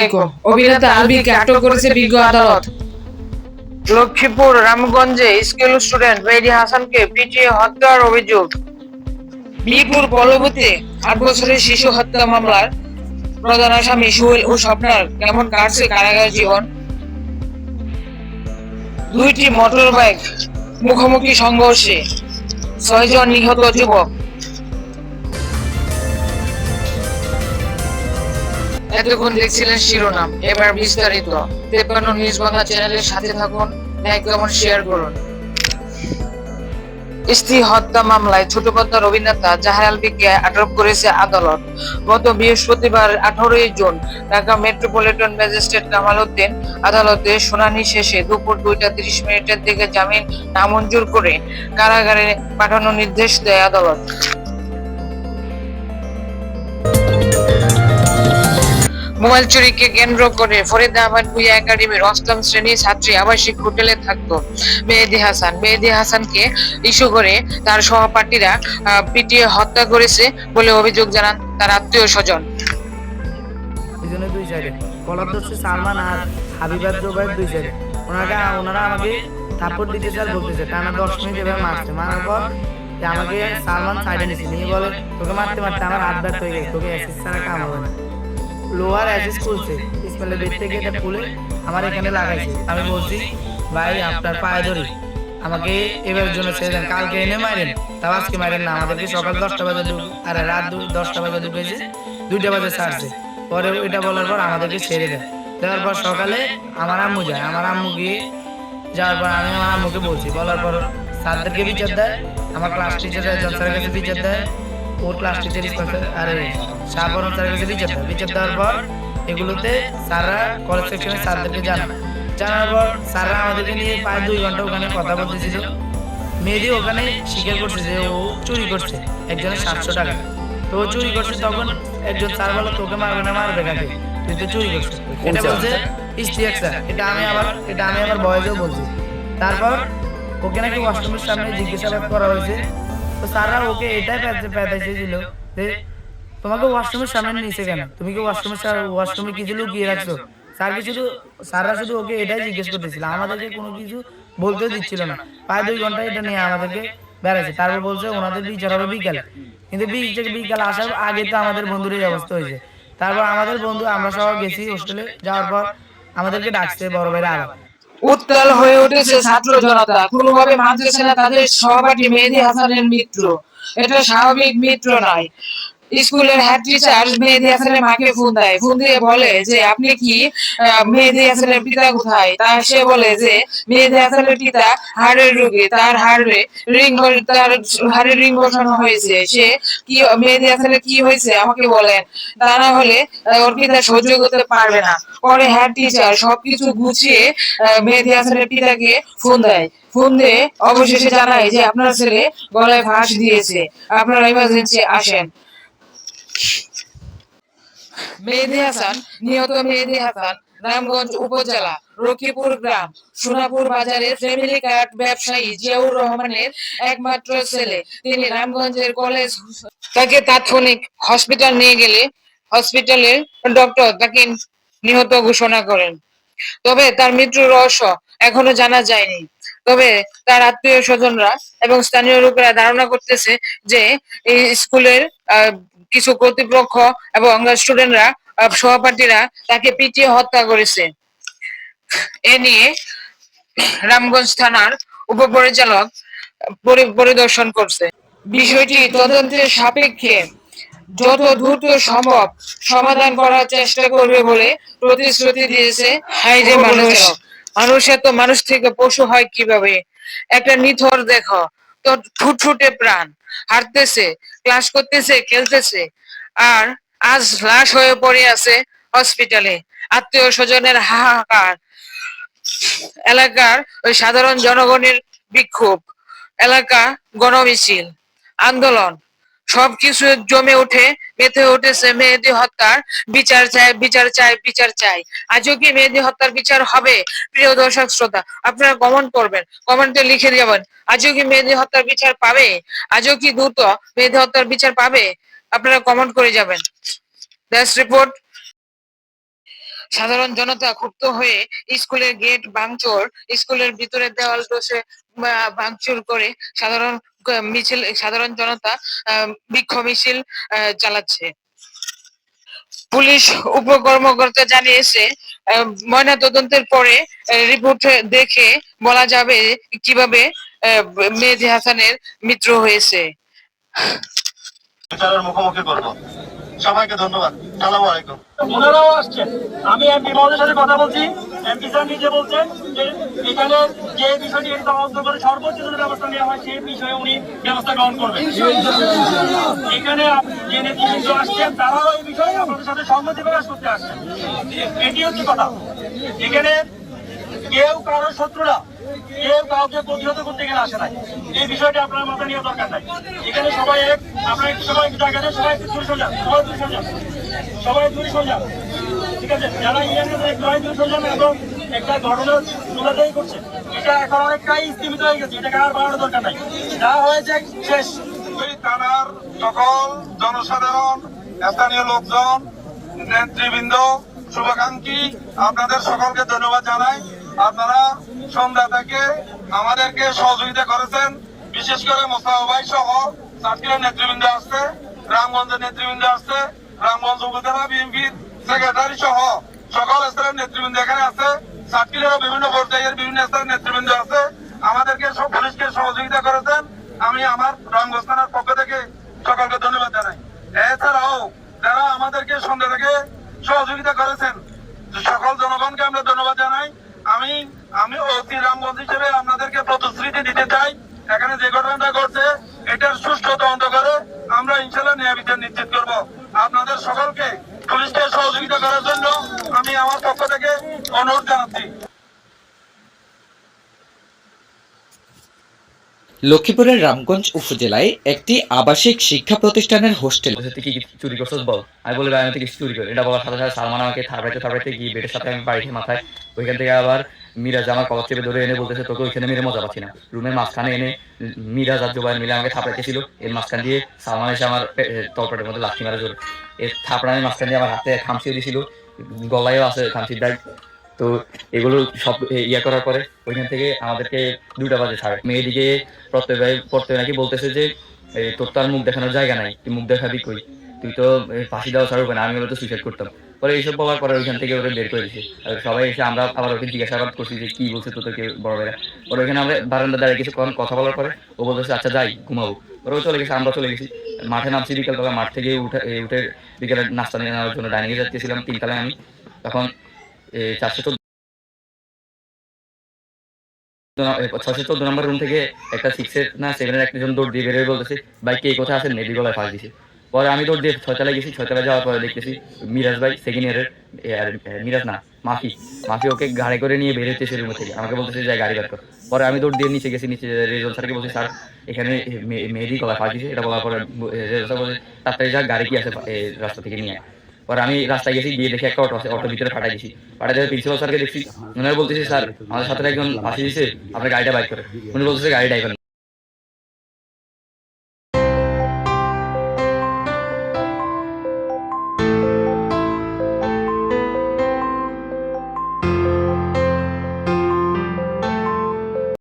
আলাইকুম। অভিনেতা আলবিকে আটক করেছে বিজ্ঞ আদালত। লক্ষ্মীপুর রামগঞ্জে স্কুল স্টুডেন্ট মেহেদী হাসানকে পিটিয়ে হত্যার অভিযোগ। মিরপুর পল্লবীতে ৮ বছরের শিশু হত্যা মামলার প্রধান আসামি সোহেল ও স্বপ্নার কেমন কাটছে কারাগার জীবন। 2টি মোটর বাইক মুখোমুখি সংঘর্ষে 6 জন নিহত যুবক। এতক্ষণ দেখছিলেন শিরোনাম, এবার বিস্তারিত। 53 নিউজ বাংলা চ্যানেলের সাথে থাকুন, লাইক কমেন্ট শেয়ার করুন। স্ত্রী হত্যা মামলায় ছোট পর্দার অভিনেতা জাহের আলবিকে আটক করেছে আদালত। গত বৃহস্পতিবার 18 June Dhaka metropolitan magistrate Kamal Uddin আদালতে শুনানি শেষে দুপুর 2টা 30 মিনিটের দিকে জামিন নামঞ্জুর করে কারাগারে পাঠানোর নির্দেশ দেয় আদালত। মোবাইল চুরিকে কেন্দ্র করে ফরিদাবাদ ভুঁইয়া একাডেমির 8ম শ্রেণীর ছাত্রী আবাসিক হোটেলে থাকতো মেহেদী হাসান। মেহেদী হাসানকে ইস্যু করে তার সহপাঠীরা পিটিয়ে হত্যা করেছে বলে অভিযোগ জানান তার আত্মীয় স্বজন। দুজনে দুই সাইডে কলার ধরছে সালমান আর হাবিবার জোবাইর দুই সাইডে। ওনারা আমাকে থাপ্পড় দিতে স্যার বলতেছে টানা 10 মিনিট এভাবে মারছে। মারার পর আমাকে সালমান সাইডে নিচ্ছে, নিয়ে বলে তোকে মারতে মারতে আমার হাত ব্যর্থ হয়ে গেছে, তোকে অ্যাসিস্ট ছাড়া কাম হবে না। লোহার অ্যাসিস্ট খুলছে, ইসমাইলের বেড থেকে এটা খুলে আমার এখানে লাগাইছে। আমি বলছি ভাই আপনার পায়ে ধরি, আমাকে এবারের জন্য ছেড়ে দেন, কালকে এনে মারেন, তাও আজকে মারেন না। আমাদেরকে সকাল 10টা বাজে আরে রাত 10টা বাজে ঢুকেছে, 2টা বাজে ছাড়ছে। পরে এটা বলার পর আমাদেরকে ছেড়ে দেয়। দেওয়ার পর সকালে আমার আম্মু যায়, আমার আম্মু গিয়ে যাওয়ার পর আমি আমার আম্মুকে বলছি, বলার পর স্যারদেরকে বিচার দেয়, আমার ক্লাস টিচার একজন স্যারের কাছে বিচার দেয়, ওর ক্লাস টিচার আরে শাহবরম স্যারের কাছে বিচার দেয়। বিচার দেওয়ার পর এগুলোতে স্যাররা কলেজ সেকশনের স্যারদেরকে জানার পর স্যাররা আমাদেরকে নিয়ে প্রায় 2 ঘন্টা ওখানে কথা বলতেছিল। মেহেদী ওখানে স্বীকার করছে যে ও চুরি করছে একজনের 700 টাকা। তো ও চুরি করছে, তখন একজন স্যার বলে তোকে মারবে না, মারবে কাকে, তুই তো চুরি করছিস। এটা বলছে ইস্তিয়াক স্যার, এটা আমি আবার বয়েজেও বলছি। তারপর ওকে নাকি ওয়াশরুমের সামনে জিজ্ঞাসাবাদ করা হয়েছে। তো স্যাররা ওকে এটাই পেঁচাইছিল যে তোমাকে ওয়াশরুমের সামনে নিচে কেন, তুমি কি ওয়াশরুমে কিছু লুকিয়ে রাখছো। স্যাররা শুধু ওকে এটাই জিজ্ঞেস করতেছিল, আমাদেরকে কোনো কিছু বলতেও দিচ্ছিল না। প্রায় 2 ঘন্টা এটা নিয়ে আমাদেরকে বেড়াইছে। তারপর বলছে ওনাদের বিচার হবে বিকালে, কিন্তু বিকাল আসার আগে তো আমাদের বন্ধুর এই অবস্থা হয়েছে। তারপর আমাদের বন্ধু আমরা সবাই গেছি হোস্টেলে, যাওয়ার পর আমাদেরকে ডাকছে বড় ভাইরা আবার। উত্তাল হয়ে উঠেছে ছাত্র জনতা, কোনোভাবে মানতেছে না তাদের সহপাঠী মেহেদী হাসানের মৃত্যু। এটা স্বাভাবিক মৃত্যু নয়। স্কুলের হেড টিচার মেহেদী হাসানের মাকে ফোন দেয়, ফোন দিয়ে বলে যে আপনি কি মেহেদী হাসানের পিতা কোথায়। তা সে বলে যে মেহেদী হাসানের পিতা হাড়ের রোগী, তার হাড়ে রিং বসানো হয়েছে। সে কি মেহেদী হাসানের কি হয়েছে আমাকে বলেন, তা না হলে ওর পিতা সহ্য করতে পারবে না। পরে হেড টিচার সবকিছু গুছিয়ে মেহেদী হাসানের পিতাকে ফোন দিয়ে অবশেষে জানায় যে আপনার ছেলে গলায় ফাঁস দিয়েছে, আপনারা ইমার্জেন্সি আসেন। মেহেদী হাসান নিহত মেহেদী হাসান রামগঞ্জ উপজেলা রকিপুর গ্রাম সোনাপুর বাজারের ফ্যামিলি কার্ড ব্যবসায়ী জিয়াউর রহমানের একমাত্র ছেলে। তিনি রামগঞ্জের কলেজ তাকে তাৎক্ষণিক হসপিটাল নিয়ে গেলে হসপিটালের ডক্টর তাকে নিহত ঘোষণা করেন। তবে তার মৃত্যুর রহস্য এখনো জানা যায়নি। তবে তার আত্মীয় স্বজনরা এবং স্থানীয় লোকেরা ধারণা করতেছে যে এই স্কুলের কিছু কর্তৃপক্ষ এবং স্টুডেন্টরা সহপাঠীরা তাকে পিটিয়ে হত্যা করেছে। এ নিয়ে রামগঞ্জ থানার উপপরিচালক পরিদর্শন করছে। বিষয়টি তদন্তের সাপেক্ষে যত দ্রুত সম্ভব সমাধান করার চেষ্টা করবে বলে প্রতিশ্রুতি দিয়েছে। হাইরে মানুষের তো মানুষ থেকে পশু হয় কিভাবে। একটা নিথর দেখো তো, ফুটফুটে প্রাণ, হাঁটতেছে, ক্লাস করতেছে, খেলতেছে, আর আজ লাশ হয়ে পড়ে আছে হসপিটালে। আত্মীয় স্বজনের হাহাকার, এলাকার ওই সাধারণ জনগণের বিক্ষোভ, এলাকা গণমিছিল, আন্দোলন, সবকিছু জমে মেতে উঠেছে মেহেদী হত্যার বিচার চাই, বিচার চাই, বিচার চাই। আজও কি মেহেদী হত্যার বিচার হবে? প্রিয় দর্শক শ্রোতা, আপনারা কমেন্ট করবেন, কমেন্টে লিখে যাবেন আজও কি মেহেদী হত্যার বিচার পাবে, আজও কি দ্রুত মেহেদী হত্যার বিচার পাবে। আপনারা কমেন্ট করে যাবেন। That's report. সাধারণ জনতা ক্ষুব্ধ হয়ে স্কুলের গেট ভাঙচুর, স্কুলের ভিতরে দেওয়াল ধসে ভাঙচুর করে সাধারণ জনতা বিক্ষোভ মিছিল চালাচ্ছে। পুলিশ উপকর্মকর্তা জানিয়েছে ময়না তদন্তের পরে রিপোর্ট দেখে বলা যাবে কিভাবে মেহেদী হাসানের মৃত্যু হয়েছে। বিচারের মুখোমুখি করবো। সবাইকে ধন্যবাদ। আসসালামু আলাইকুম। ওনারাও আসছেন, আমি এমপি মহোদয়ের সাথে কথা বলছি। এমপি স্যার নিজে বলছেন যে এখানে যে বিষয়টি তদন্ত করে সর্বোচ্চ যদি ব্যবস্থা নেওয়া হয় সেই বিষয়ে উনি ব্যবস্থা গ্রহণ করবেন। এখানে যে নেতৃবৃন্দ আসছেন তারাও এই বিষয়ে আপনাদের সাথে সম্মতি প্রকাশ করতে আসছেন। এটি হচ্ছে কথা। এখানে কেউ কারোর শত্রু না, কেউ কাউকে প্রতিহত করতে গেলে আসে নাই। এই বিষয়টি আপনার মাথায় নেওয়া দরকার নাই। এখানে সবাই এক, আপনার একটু সবাই একটু জায়গা দেন, সবাই একটু দূরে সরে যান, সবাই দূরে সরে যান, সবাই দূরে সরে যান। ঠিক আছে, যারা সবাই দূরে সরে যান এবং একটা ঘটনা তুলাতেই করছে, এটা এখন অনেকটাই স্থিমিত হয়ে গেছে, এটাকে আর বাড়ানোর দরকার নাই। যা হয়েছে শেষ। এই থানার সকল জনসাধারণ, স্থানীয় লোকজন, নেতৃবৃন্দ, শুভাকাঙ্ক্ষী, আপনাদের সকলকে ধন্যবাদ জানাই। আপনারা সন্ধ্যা থেকে আমাদেরকে সহযোগিতা করেছেন। বিশেষ করে মোস্তাফা ভাই সহ সাতক্ষীরার নেতৃবৃন্দ আসছে, রামগঞ্জের নেতৃবৃন্দ আসছে, রামগঞ্জ উপজেলা বিএনপির সেক্রেটারি সহ সকল স্তরের নেতৃবৃন্দ এখানে আছে। সাতক্ষীরারও বিভিন্ন পর্যায়ের বিভিন্ন স্তরের নেতৃবৃন্দ আছে। আমাদেরকে সব পুলিশকে সহযোগিতা করেছেন। আমি আমার রামগঞ্জ থানার পক্ষ থেকে সকলকে ধন্যবাদ জানাই। এছাড়াও যারা আমাদেরকে সন্ধ্যা থেকে সহযোগিতা করেছেন সকল জনগণকে আমরা ধন্যবাদ জানাই। আমি অতি রামগঞ্জ হিসেবে আপনাদেরকে প্রতিশ্রুতি দিতে চাই, এখানে যে ঘটনাটা ঘটছে এটার সুষ্ঠু তদন্ত করে আমরা ইনশাল্লাহ ন্যায় বিচার নিশ্চিত করব। আপনাদের সকলকে পুলিশকে সহযোগিতা করার জন্য আমি আমার পক্ষ থেকে অনুরোধ জানাচ্ছি। লক্ষ্মীপুরের রামগঞ্জ উপজেলায় একটি আবাসিক শিক্ষা প্রতিষ্ঠানের হোস্টেল কি চুরি করছিস বল। আমি বলি ভাই আমি তো কিছু চুরি করি। এটা বলার সাথে সাথে সালমান আমাকে থাপড়াইতে গিয়ে বেডের সাথে আমি বাড়িতে মাথায়, ওইখান থেকে আবার মিরাজ আমার কলার চেপে ধরে এনে বলতেছে তোকে ওইখানে মেরে মজা পাচ্ছি না। রুমের মাঝখানে এনে মিরাজ আর জোবাইর মিলে আমাকে থাপড়াইতেছিল। এর মাঝখান দিয়ে সালমান এসে আমার তলপেটের মধ্যে লাথি মারা জোরে। এর থাপড়ানোর মাঝখান দিয়ে আমার হাতে খামচিয়ে দিয়েছিল, গলায়ও আছে খামচির দাগ। তো এগুলো সব ইয়ে করার পরে ওইখান থেকে আমাদেরকে 2টা বাজে ছাড়ে। মেয়েদিকে প্রত্যয় নাকি বলতেছে যে তোর তো আর মুখ দেখানোর জায়গা নাই, তুই মুখ দেখাবি কই, তুই তো ফাঁসি দেওয়া ছাড়বে না, আমি হলে তো সুইসাইড করতাম। পরে এইসব বলার পরে ওইখান থেকে ওরা বের করে দিছে। সবাই এসে আমরা আবার ওকে জিজ্ঞাসাবাদ করছি যে কি বলছে তোদেরকে বড় ভাইরা। পরে ওইখানে আমরা বারান্দা দাঁড়িয়ে কিছুক্ষণ কথা বলার পরে ও বলতেছে আচ্ছা যাই ঘুমাবো। পরে ও চলে গেছে, আমরা চলে গেছি মাঠে। নামছি বিকালবেলা, মাঠ থেকে উঠে বিকেলে নাস্তা নিয়ে নেওয়ার জন্য ডাইনিংয়ে যাচ্ছিলাম 3 তলায় আমি। তখন 614 নম্বর রুম থেকে একটা 6 না 7 একজন দৌড় দিয়ে বেরোয় বলতেছে ভাই কে কোথায় আছেন, নেবি গলায় ফাঁস দিছে। পরে আমি দৌড় দিয়ে 6 তলায় গেছি। 6 তলায় যাওয়ার পরে দেখতেছি মিরাজ ভাই সেকেন্ড ইয়ারের, মিরাজ না মাফি ওকে গাড়ি করে নিয়ে বের হতেছে রুম থেকে। আমাকে বলতেছে যাই গাড়ি বের কর। পরে আমি দৌড় দিয়ে নিচে গেছি, নিচে রেজন স্যারকে বলছি স্যার এখানে মেহেদি গলায় ফাঁস দিছে। এটা বলার পরে রেজন স্যার বলছে তাড়াতাড়ি যা গাড়ি কি আছে রাস্তা থেকে নিয়ে। পরে আমি রাস্তায় গেছি, গিয়ে দেখি একটা অটো আছে, অটোর ভিতরে ফাটাই দিছি। ফাটাই দিয়ে প্রিন্সিপাল স্যারকে দেখছি, উনি বলতেছে স্যার আমাদের সাথে একজন ফাঁসি দিয়েছে, আপনার গাড়িটা বাইক করে। উনি বলতেছে গাড়ি ড্রাইভার